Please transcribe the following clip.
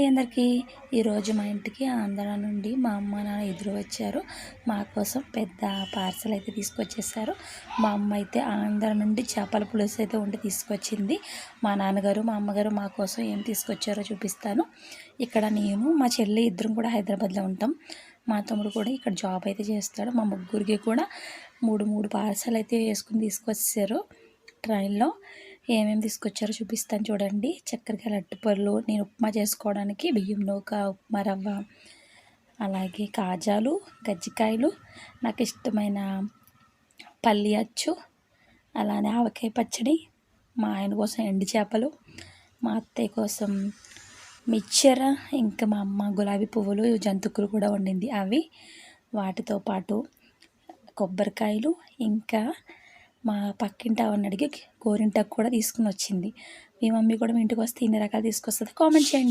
అండి అందరికీ. ఈరోజు మా ఇంటికి ఆంధ్ర నుండి మా అమ్మ నాన్న ఎదురు వచ్చారు. మా కోసం పెద్ద పార్సల్ అయితే తీసుకొచ్చేసారు. మా అమ్మ అయితే ఆంధ్ర నుండి చేపల పులుసు అయితే ఉండి తీసుకొచ్చింది. మా నాన్నగారు మా అమ్మగారు మా కోసం ఏం తీసుకొచ్చారో చూపిస్తాను. ఇక్కడ నేను మా చెల్లి ఇద్దరం కూడా హైదరాబాద్లో ఉంటాం. మా తమ్ముడు కూడా ఇక్కడ జాబ్ అయితే చేస్తాడు. మా ముగ్గురికి కూడా మూడు పార్సల్ అయితే వేసుకుని తీసుకొచ్చారు ట్రైన్లో. ఏమేమి తీసుకొచ్చారో చూపిస్తాను చూడండి. చక్కెరకాయల అరటిపళ్ళు, నేను ఉప్మా చేసుకోవడానికి బియ్యం నూక, ఉప్మా రవ్వ, అలాగే కాజాలు, కజ్జికాయలు, నాకు ఇష్టమైన పల్లి అచ్చు, అలానే ఆవకాయ పచ్చడి, మా ఆయన కోసం ఎండు చేపలు, మా అత్తయ్య కోసం మిక్చర్, ఇంకా మా అమ్మ గులాబీ పువ్వులు జంతుకులు కూడా వండింది అవి. వాటితో పాటు కొబ్బరికాయలు, ఇంకా మా పక్కింటి ఆవిడని అడిగి గోరింటాకు కూడా తీసుకుని వచ్చింది. మీ మమ్మీ కూడా మీ ఇంటికి వస్తే ఇన్ని రకాలు తీసుకొస్తుంది? కామెంట్ చేయండి.